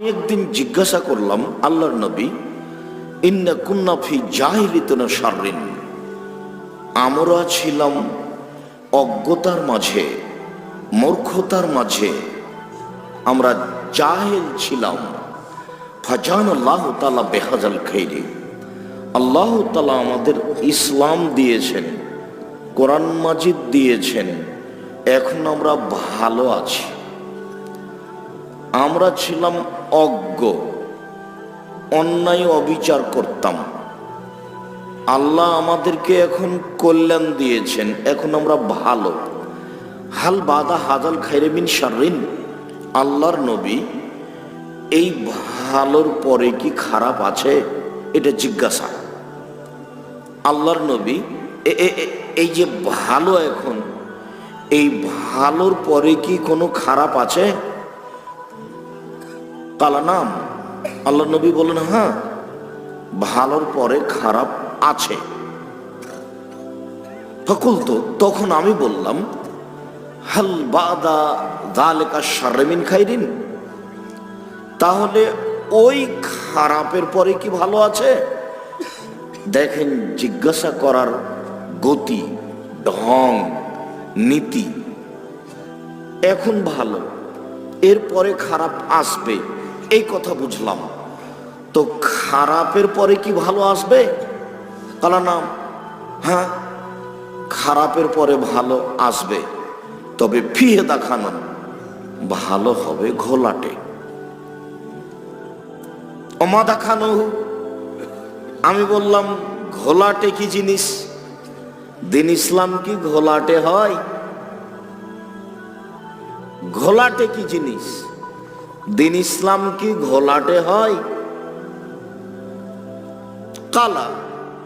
একদিন জিজ্ঞাসা করলাম আল্লাহর নবী, ইন্না কুন্না ফি জাহিলিয়াতিন শাররিন, আমরা ছিলাম অজ্ঞতার মাঝে, মূর্খতার মাঝে, আমরা জাহেল ছিলাম। ফাজান আল্লাহ তাআলা বিহাযাল খাইরি, আল্লাহ তাআলা আমাদের ইসলাম দিয়েছেন, কোরআন মাজিদ দিয়েছেন, এখন আমরা ভালো আছি। আমরা ছিলাম অজ্ঞ, অন্যায় অবিচার করতাম, আল্লাহ আমাদেরকে এখন কল্যাণ দিয়েছেন, এখন আমরা ভালো। হাল বাদা হাজাল খাইরে মিন শাররিন, আল্লাহর নবী, এই ভালোর পরে কি খারাপ আছে? এটা জিজ্ঞাসা। আল্লাহর নবী, এই যে ভালো, এখন এই ভালোর পরে কি কোনো খারাপ আছে? কালা নাম, আল্লাহ নবী বলেন হ্যাঁ, ভালোর পরে খারাপ আছে। ফাকুলতু, তখন আমি বললাম, হাল বাদা যালিকা শাররু মিন খাইরিন, তাহলে ওই খারাপের পরে কি ভালো আছে? দেখেন জিজ্ঞাসা করার গতি, ঢং, নীতি। এখন ভালো, এরপরে খারাপ আসবে, এই কথা বুঝলাম। তো খারাপের পরে কি ভালো আসবে? কালা নাম, হ্যাঁ, খারাপের পরে ভালো আসবে, তবে ফিহে দেখানো, ভালো হবে ঘোলাটে। ওমা দেখানো, আমি বললাম ঘোলাটে কি জিনিস? দিন ইসলাম কি ঘোলাটে হয়? ঘোলাটে কি জিনিস? দিন ইসলাম কি ঘোলাটে হয়? কালা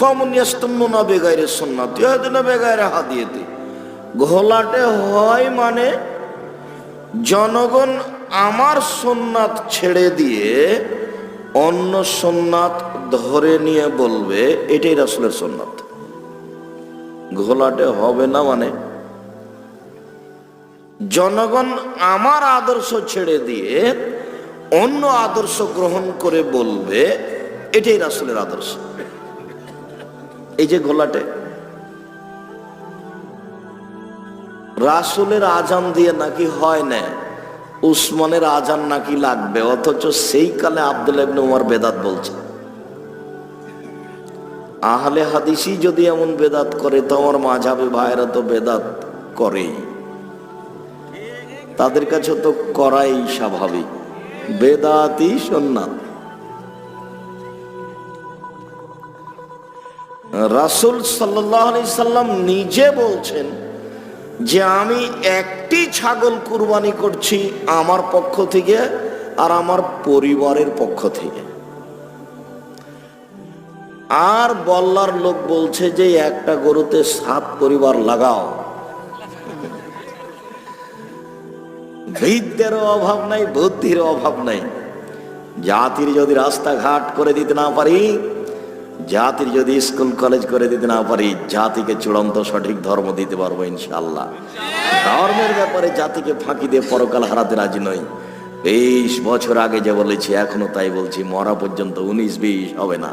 কমনিয়াস্তুন্না বেগাইরে সুন্নাত ইয়াহদিনা বেগাইরে হাদিয়াতি, ঘোলাটে হয় মানে জনগণ আমার সুন্নাত ছেড়ে দিয়ে অন্য সুন্নাত ধরে নিয়ে বলবে এটাই রাসূলের সুন্নাত। ঘোলাটে হবে না মানে জনগণ আমার আদর্শ ছেড়ে দিয়ে অন্য আদর্শ গ্রহণ করে বলবে এটাই রাসূলের আদর্শ। এই যে ঘোলাটে, রাসূলের আজান দিয়ে নাকি হয় না, উসমানের আজান নাকি লাগবে, অথচ সেই কালে আব্দুল্লাহ ইবনে উমর বেদাত বলছে। আহলে হাদিসই যদি এমন বেদাত করে, তো আমার মাযহাবে ভাইরা তো বেদাত করেই, তাদের কাছে তো করাই স্বাভাবিক, বেদাতি সুন্নাত। রাসূল সাল্লাল্লাহু আলাইহি সাল্লাম নিজে বলছেন যে আমি একটি ছাগল কুরবানি করছি আমার পক্ষ থেকে আর আমার পরিবারের পক্ষ থেকে, আর বল্লার লোক বলছে যে একটা গরুতে 7 পরিবার লাগাও। বিদ্যের অভাব নাই, বুদ্ধির অভাব নাই। জাতির যদি রাস্তাঘাট করে দিতে না পারি, জাতির যদি স্কুল কলেজ করে দিতে না পারি, জাতিকে চূড়ান্ত সঠিক ধর্ম দিতে পারবো ইনশাআল্লাহ। ধর্মের ব্যাপারে জাতিকে ফাঁকি দিয়ে পরকাল হারাতে রাজি নই। 20 বছর আগে যে বলেছি এখনো তাই বলছি, মরা পর্যন্ত 19-20 হবে না।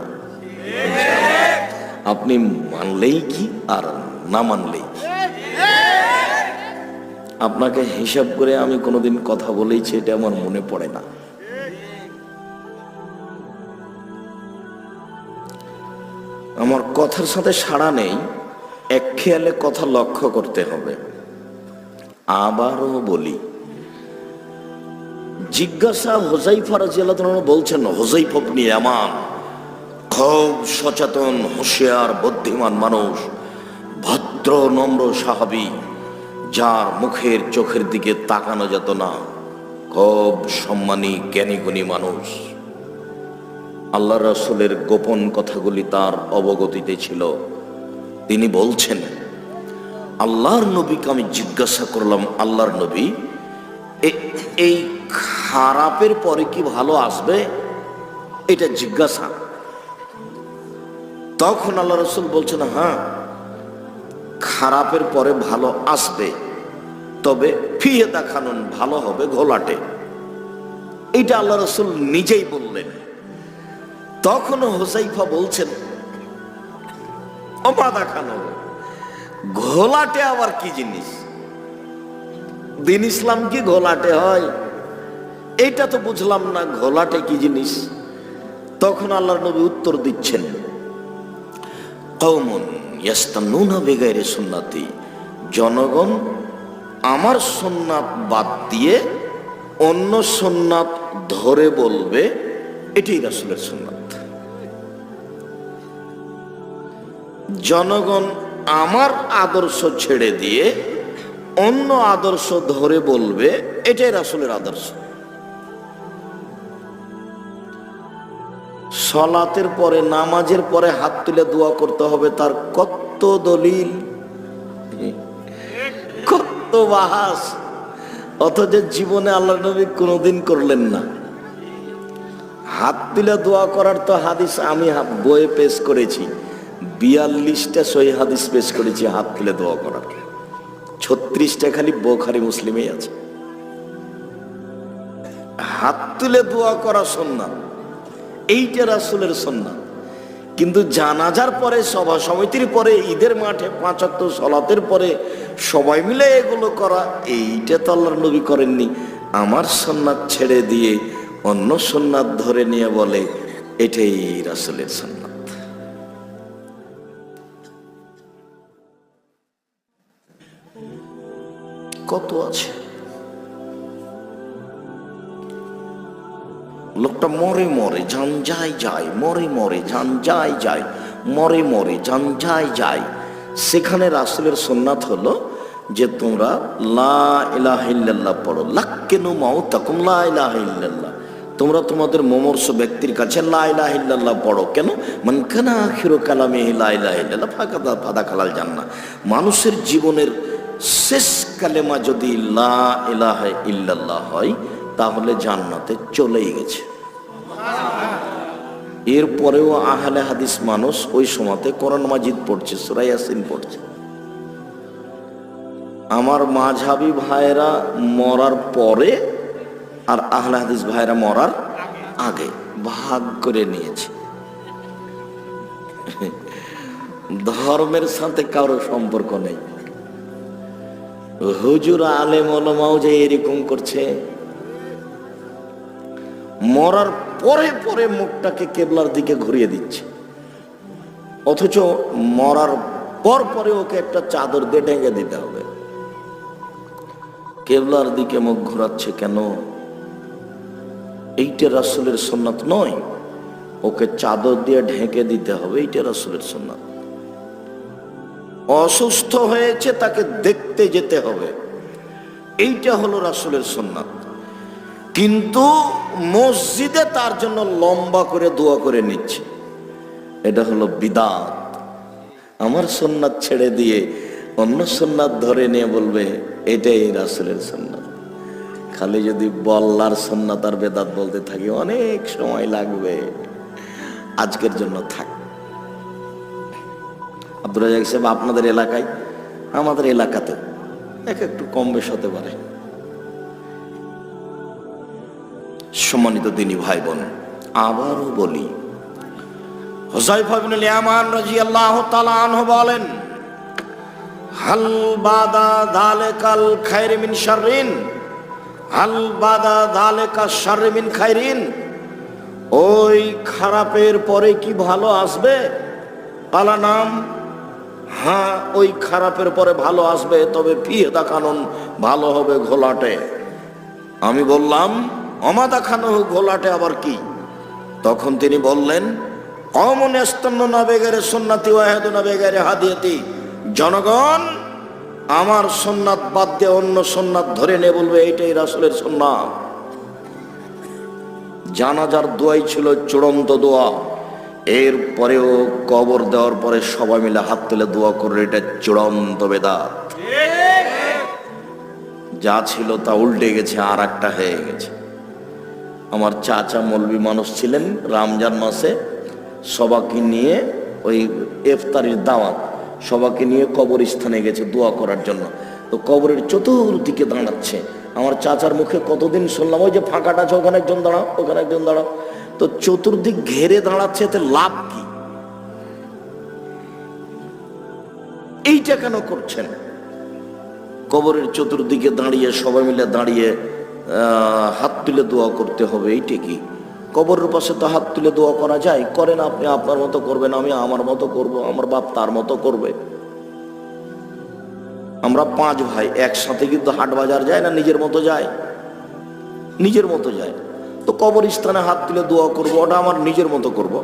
আপনি মানলেই কি আর না মানলেই কি। আপনাকে হিসাব করে আমি কোনোদিন কথা বলেছি এটা আমার মনে পড়ে না। আমার কথার সাথে সাড়া নেই, এক খেয়ালে কথা লক্ষ্য করতে হবে। আবারও বলি, জিজ্ঞাসা হুযায়ফা রাদিয়াল্লাহু আনহু বলছেন, হুযায়ফা ইবনে ইয়ামান খুব সচেতন, হুঁশিয়ার, বুদ্ধিমান মানুষ, ভদ্র নম্র সাহাবী, যার মুখের চোখের দিকে তাকানো যেত না, খুব সম্মানী জ্ঞানী গুণী মানুষ। আল্লাহ রাসূলের গোপন কথাগুলি তার অবগতিতে ছিল। তিনি বলছেন, আল্লাহর নবীকে আমি জিজ্ঞাসা করলাম, আল্লাহর নবী, এই খারাপের পরে কি ভালো আসবে? এটা জিজ্ঞাসা। তখন আল্লাহ রাসূল বলছেন, হ্যাঁ, খারাপের পরে ভালো আসবে, তবে ফিহে দেখানো, ভালো হবে ঘোলাটে। এইটা আল্লাহ রাসূল নিজেই বললেন। তখন হুযায়ফা বলছেন, ওমা দেখানো ঘোলাটে আবার কি জিনিস? দিন ইসলাম কি ঘোলাটে হয়? এইটা তো বুঝলাম না, ঘোলাটে কি জিনিস? তখন আল্লাহর নবী উত্তর দিচ্ছেন, কওমুন ইয়াস্তান্নুনা বিগাইরি সুন্নতি, জনগণ আমার সুন্নাত বাদ দিয়ে অন্য সুন্নাত ধরে বলবে এটাই রাসূলের সুন্নাত। জনগণ আমার আদর্শ ছেড়ে দিয়ে অন্য আদর্শ ধরে বলবে এটাই রাসূলের আদর্শ। সালাতের পরে, নামাজের পরে হাত তুলে দোয়া করতে হবে, তার কত দলিল, কত বাহাস, অথচ জীবনে আল্লাহ নবী কোনোদিন করলেন না। হাত তুলে দোয়া করার তো হাদিস আমি বইয়ে পেশ করেছি, 42টা সহিহ হাদিস পেশ করেছি হাত তুলে দোয়া করার, 36টা খালি বুখারী মুসলিমেই আছে। হাত তুলে দোয়া করা সুন্নাত, এইটা রাসূলের সুন্নাত। কিন্তু জানাজার পরে, সভা সমিতির পরে, ঈদের মাঠে 5 ওয়াক্ত সালাতের পরে সবাই মিলে এগুলো করা, এইটা তো আল্লাহর নবী করেননি। আমার সুন্নাত ছেড়ে দিয়ে অন্য সুন্নাত ধরে নিয়ে বলে এটাই রাসূলের সুন্নাত। কত আছে। লোকটা মরে মরে জান যায় যায়, মরে মরে জান যায় যায়, মরে মরে জান যায় যায়। সেখানে রাসূলের সুন্নাত হলো যে তোমরা লা ইলাহা ইল্লাল্লাহ পড়ো, লাক্কিনু মাউতাকুম লা ইলাহা ইল্লাল্লাহ। তোমরা তোমাদের মমর্ষ ব্যক্তির কাছে লা ইলাহা ইল্লাল্লাহ পড়ো। কেন? মান কানা আখিরু কালামিহি লা ইলাহা ইল্লাল্লাহ ফাদাখালাল জান্নাহ। মানুষের জীবনের শেষ কালেমা যদি লা ইলাহা ইল্লাল্লাহ হয় তাহলে জান্নাতে চলেই গেছে। এরপরেও আহলে হাদিস মানুষ ওই সময়তে কোরআন মাজিদ পড়ছে, সূরা ইয়াসিন পড়ছে। আমার মাযহাবী ভাইরা মরার পরে আর আহলে হাদিস ভাইরা মরার আগে ভাগ করে নিয়েছে। ধর্মের সাথে কারো সম্পর্ক নেই। হুজুর আলেম ওলামাও যে এরকম করছে, মরার পরে পরে মুখটাকে কেবলার দিকে ঘুরিয়ে দিচ্ছে, অথচ মরার পর পরে ওকে একটা চাদর দিয়ে ঢেকে দিতে হবে। কেবলার দিকে মুখ ঘোরাচ্ছে কেন? এইটা রাসূলের সুন্নাত নয়। ওকে চাদর দিয়ে ঢেকে দিতে হবে, এইটা রাসূলের সুন্নাত। অসুস্থ হয়েছে তাকে দেখতে যেতে হবে, এইটা হলো রাসূলের সুন্নাত। কিন্তু মসজিদে তার জন্য লম্বা করে দোয়া করে নিচ্ছে, এটা হলো বিদআত। আমার সুন্নাত ছেড়ে দিয়ে অন্য সুন্নাত ধরে নিয়ে বলবে এটাই রাসূলের সুন্নাত। খালি যদি বল্লার সুন্নাত আর বেদাত বলতে থাকি অনেক সময় লাগবে। আজকের জন্য থাক। আব্দুর রাজ্জাক সাহেব, আপনাদের এলাকায়, আমাদের এলাকাতে একটু কম বেশ হতে পারে। সম্মানিত দ্বীনী ভাই বোন, আবারও বলি, হুযায়ফা ইবনুল ইয়ামান রাদিয়াল্লাহু তাআলা আনহু বলেন, হাল বাদা যালিকাল খায়র মিন শাররিন, হাল বাদা যালিকা শারর মিন খায়রিন, ওই খারাপের পরে কি ভালো আসবে? কালা নাম, হ্যাঁ ওই খারাপের পরে ভালো আসবে, তবে ফিহে কানুন, ভালো হবে ঘোলাটে। আমি বললাম অমাদা খানো ঘোলাটে আবার কি? তখন তিনি বললেন, কওমুন ইয়াস্তান্নুনা বিগাইরি সুন্নতি ওয়া ইয়াহদুনা বিগাইরি হাদিয়াতি, জনগণ আমার সুন্নাত বাদ দিয়ে অন্য সুন্নাত ধরে নিয়ে বলবে এইটাই রাসূলের সুন্নাত। জানাজার দোয়াই ছিল চূড়ান্ত দোয়া। এরপরেও কবর দেওয়ার পরে সবাই মিলে হাত তুলে দোয়া করে, এটা চূড়ান্ত বেদাত। যা ছিল তা উল্টে গেছে, আর একটা হয়ে গেছে। আমার চাচা মৌলবি মানুষ ছিলেন, রমজান মাসে সবাইকে নিয়ে ওই ইফতারির দাওয়াত, সবাইকে নিয়ে কবরস্থানে গেছে দোয়া করার জন্য। তো কবরের চতুর্দিকে দাঁড়াচ্ছে আমার চাচার মুখে কতদিন শুনলাম, ওই যে ফাঁকাটা আছে ওখানে একজন দাঁড়াও, ওখানে একজন দাঁড়াও। তো চতুর্দিক ঘেরে দাঁড়াচ্ছে, এতে লাভ কি? এইটা কেন করছেন? কবরের চতুর্দিকে দাঁড়িয়ে সবাই মিলে দাঁড়িয়ে হাত তুলে দোয়া করতে হবে, এইটা কি? কবরের পাশে তো হাত তুলে দোয়া করা যায়, করেন। আপনি আপনার মতো করবেন, আমি আমার মতো করব, আমার বাপ তার মতো করবে। আমরা 5 ভাই একসাথে কিন্তু হাট বাজার যায় না, নিজের মতো যায়, নিজের মতো যায়। তো কবরস্থানে হাত তুলে দোয়া করব, ওটা আমার নিজের মতো করব।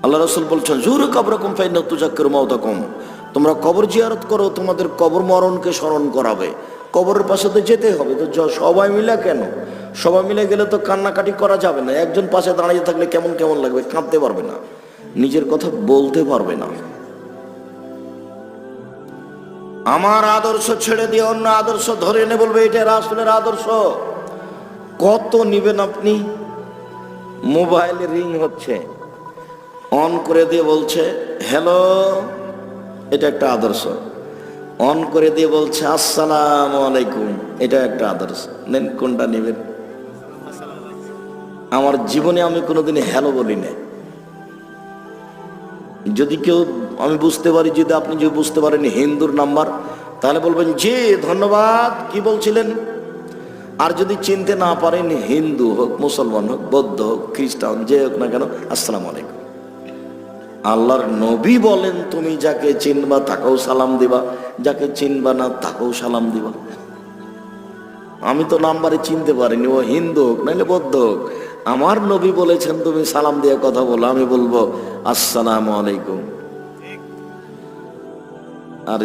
আল্লাহ রাসূল বলছেন, জুরু কবরকুম ফাইন্না তুযাক্কিরু মাউতাকুম, তোমরা কবর জিয়ারত করো, তোমাদের কবর মরণকে স্মরণ করাবে। কবরের পাশে তো যেতে হবে। তো সবাই মিলে কেন? সবাই মিলে গেলে তো কান্নাকাটি করা যাবে না। একজন পাশে দাঁড়িয়ে থাকলে কেমন কেমন লাগবে, কাঁদতে পারবে না, নিজের কথা বলতে পারবে না। আমার আদর্শ ছেড়ে দিয়ে অন্য আদর্শ ধরে এনে বলবে এটা রাসূলের আদর্শ। কত নিবেন আপনি? মোবাইলে রিং হচ্ছে, অন করে দিয়ে বলছে হ্যালো, এটা একটা আদর্শ। অন করে দিয়ে বলছে আসসালামু আলাইকুম, এটা একটা আদর্শ। নেন, কোনটা নেবেন? আমার জীবনে আমি কোনোদিন হ্যালো বলি না। যদি কেউ, আমি বুঝতে পারি, যদি আপনি যদি বুঝতে পারেন হিন্দুর নাম্বার, তাহলে বলবেন জি ধন্যবাদ, কি বলছিলেন। আর যদি চিনতে না পারেন, হিন্দু হোক, মুসলমান হোক, বৌদ্ধ হোক, খ্রিস্টান, যে হোক না কেন, আসসালামু আলাইকুম। আল্লাহর নবী বলেন তুমি যাকে চিনবা তাকেও সালাম দিবা, যাকে চিনবা না তাকেও সালাম দিবা। আমি তো নাম্বারে চিনতে পারিনি, ও হিন্দু হোক নাহলে বৌদ্ধ হোক, আমার নবী বলেছেন তুমি সালাম দিয়ে কথা বলো, আমি বলবো আসসালামু আলাইকুম। আর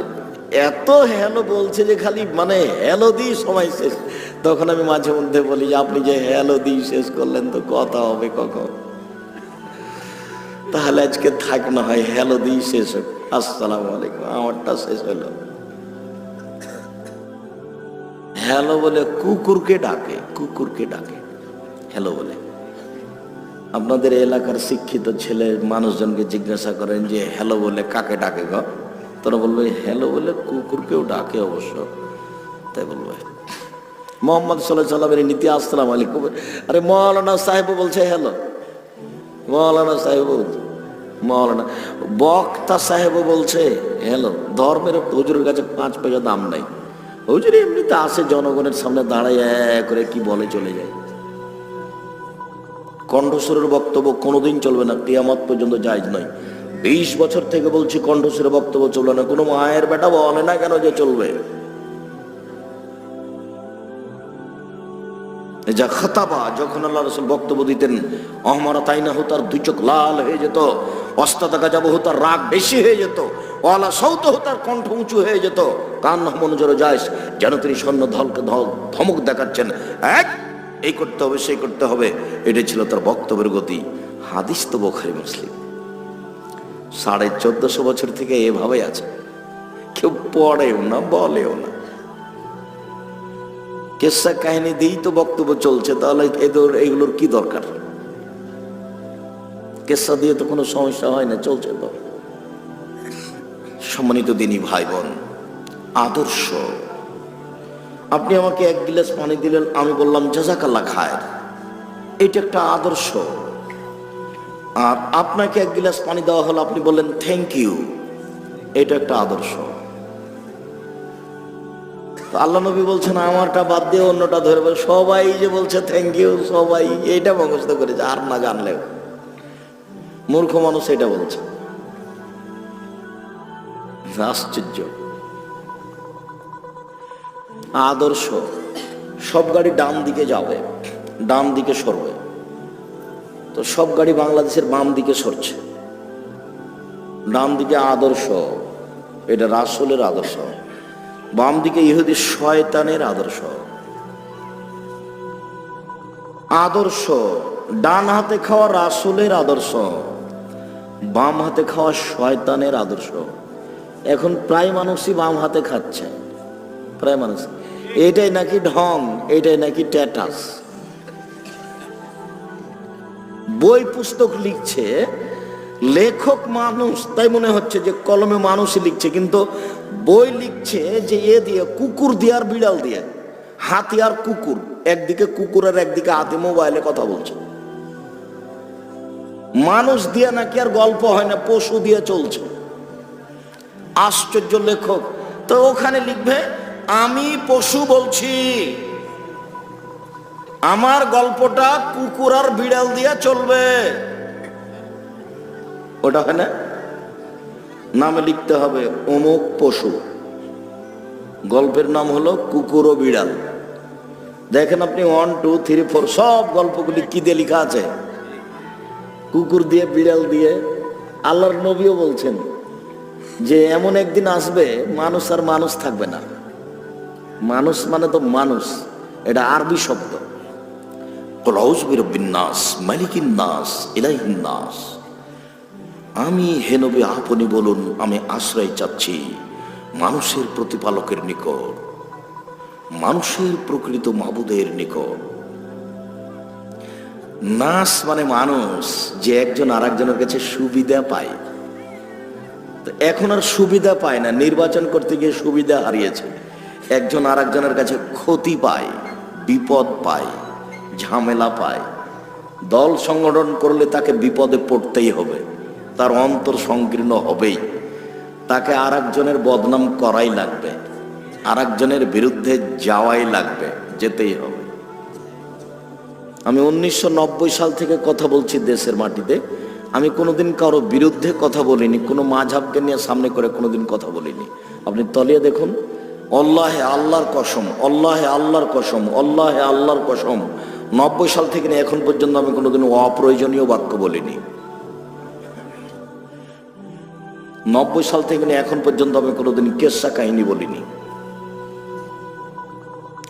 এত হ্যালো বলছে যে খালি মানে হ্যালো দিয়ে সময় শেষ। তখন আমি মাঝে মধ্যে বলি যে আপনি যে হ্যালো দিয়ে শেষ করলেন, তো কথা হবে কখন? তাহলে আজকে থাক না হয় হ্যালো দিয়ে শেষ হোক, আসসালামু আলাইকুম, আমারটা শেষ হলো। হ্যালো বলে কুকুরকে ডাকে, কুকুরকে ডাকে হ্যালো বলে। আপনাদের এলাকার শিক্ষিত ছেলে মানুষজনকে জিজ্ঞাসা করেন যে হ্যালো বলে কাকে ডাকে গো? তোরা বলবে হ্যালো বলে কুকুরকেও ডাকে অবশ্য। তাই বলবে মোহাম্মদ সাল্লাল্লাহু আলাইহি ওয়াসাল্লামের নীতি আসসালামু আলাইকুম। আরে মৌলানা সাহেব বলছে হ্যালো, মৌলানা সাহেব বলছে, মৌলানা বক্তা সাহেব বলছে হ্যালো। ধর্মের হুজুরের কাছে 5 পয়সা দাম নাই। হুজুর এমনিতে আসে জনগণের সামনে দাঁড়ায় করে কি বলে চলে যায়। কণ্ঠস্বরের বক্তব্য কোনোদিন চলবে না, কিয়ামত পর্যন্ত জায়েজ নয়। 20 বছর থেকে বলছি কণ্ঠস্বরের বক্তব্য চলবে না। কোনো মায়ের বেটা বলে না কেন যে চলবে। যা খতাবা, যখন আল্লাহ রাসূল বক্তব্য দিতেন, অহমারা তাইনাহু, তার 2 চোখ লাল হয়ে যেত, অস্তাদাকা যাবহু, তার রাগ বেশি হয়ে যেত, ওয়ালা সাউতহু, তার কণ্ঠ উঁচু হয়ে যেত, কান্নাহু মনজুর জায়স, যেন তিনি সৈন্য দলকে ধমক দেখাচ্ছেন, এক এই করতে হবে সেই করতে হবে। এটা ছিল তার বক্তব্যের গতি। হাদিস তো বুখারী মুসলিম। 1450 বছর থেকে এভাবে আছে, কেউ পড়েও না বলেও না। কেসা কাহিনী দিয়েই তো বক্তব্য চলছে, তাহলে এদের এইগুলোর কি দরকার? কেসা দিয়ে তো কোনো সমস্যা হয় না, চলছে তো। সম্মানিত দিনী ভাই বোন, আদর্শ। আপনি আমাকে 1 গিলাস পানি দিলেন, আমি বললাম জাযাকাল্লাহ খায়ের, এটা একটা আদর্শ। আর আপনাকে 1 গিলাস পানি দেওয়া হলো, আপনি বললেন থ্যাংক ইউ, এটা একটা আদর্শ। আল্লাহ নবী বলছেন আমারটা বাদ দিয়ে অন্যটা ধরবে। সবাই যে বলছে থ্যাংক ইউ, সবাই এইটা মুখস্থ করেছে, আর না জানলেও। মূর্খ মানুষ এটা বলছে, আশ্চর্য। আদর্শ। সব গাড়ি ডান দিকে যাবে, ডান দিকে সরবে, তো সব গাড়ি বাংলাদেশের বাম দিকে সরছে। ডান দিকে আদর্শ, এটা রাসূলের আদর্শ। বাম দিকে ইহুদি শয়তানের আদর্শ। আদর্শ, ডান হাতে খাওয়া রাসূলের আদর্শ, বাম হাতে খাওয়া শয়তানের আদর্শ। এখন প্রায় মানুষই বাম হাতে খাচ্ছে, প্রায় মানুষ। এটাই নাকি ঢং, এটাই নাকি স্ট্যাটাস। বই পুস্তক লিখছে, লেখক মানুষ, তাই মনে হচ্ছে যে কলমে মানুষই লিখছে, কিন্তু বই লিখছে যে এ দিয়ে কুকুর দিয়ে আর বিড়াল দিয়ে, হাতি আর কুকুর, একদিকে কুকুর আর একদিকে হাতি মোবাইলে কথা বলছে। মানুষ দিয়ে নাকি আর গল্প হয় না, পশু দিয়ে চলছে। আশ্চর্য লেখক। তো ওখানে লিখবে আমি পশু বলছি, আমার গল্পটা কুকুর আর বিড়াল দিয়ে চলবে, ওটা হয় না? নামে লিখতে হবে অমুক পশু, গল্পের নাম হলো কুকুর ও বিড়াল। দেখেন আপনি 1 2 3 4 সব গল্পগুলি কি দিয়ে লেখা আছে? কুকুর দিয়ে, বিড়াল দিয়ে। আল্লাহর নবীও বলছেন যে এমন একদিন আসবে মানুষ আর মানুষ থাকবে না। মানুষ মানে তো মানুষ, এটা আরবি শব্দ। কুল আউযু বিরাব্বিন নাস, মালিকিন নাস, ইলাহিন নাস। আমি হে নবী আপনি বলুন আমি আশ্রয় চাচ্ছি মানুষের প্রতিপালকের নিকট, মানুষের প্রকৃত মাবুদের নিকট। নাস মানে মানুষ, যে একজন আর একজনের কাছে সুবিধা পায়। তো এখন আর সুবিধা পায় না, নির্বাচন করতে গিয়ে সুবিধা হারিয়েছে। একজন আর একজনের কাছে ক্ষতি পায়, বিপদ পায়, ঝামেলা পায়। দল সংগঠন করলে তাকে বিপদে পড়তেই হবে, তার অন্তর সংকীর্ণ হবেই, তাকে আর একজনের বদনাম করাই লাগবে, আর একজনের বিরুদ্ধে যাওয়াই লাগবে, যেতেই হবে। আমি 1990 সাল থেকে কথা বলছি দেশের মাটিতে। আমি কোনোদিন কারো বিরুদ্ধে কথা বলিনি, কোনো মাযহাবকে নিয়ে সামনে করে কোনোদিন কথা বলিনি। আপনি তলিয়ে দেখুন, আল্লাহে আল্লাহর কসম, আল্লাহে আল্লাহর কসম, আল্লাহে আল্লাহর কসম, 90 সাল থেকে নিয়ে এখন পর্যন্ত আমি কোনোদিন অপ্রয়োজনীয় বাক্য বলিনি। 90 সাল থেকে নিয়ে এখন পর্যন্ত আমি কোনোদিন কেসা কাহিনী বলিনি।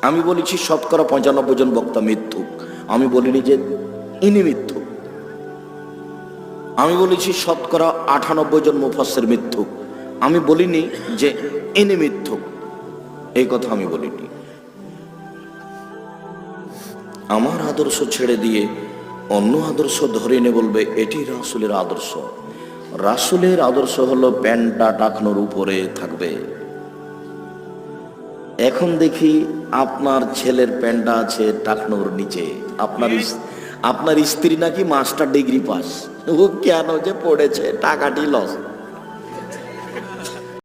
আমি বলেছি শতকরা 95 জন বক্তা মিথ্যুক, আমি বলিনি যে ইনি মিথ্যুক। আমি বলেছি শতকরা 98 জন মুফাসসির মিথ্যুক, আমি বলিনি যে ইনি মিথ্যুক, এই কথা আমি বলিনি। আমার আদর্শ ছেড়ে দিয়ে অন্য আদর্শ ধরে এনে বলবে এটি রাসূলের আদর্শ। রাসূলের আদর্শ হলো প্যান্টটা টাকনোর উপরে থাকবে। এখন দেখি আপনার ছেলের প্যান্টটা আছে টাকনোর নিচে। আপনার স্ত্রী নাকি মাস্টার ডিগ্রি পাস, ও কেন যে পড়েছে, টাকাটি লস।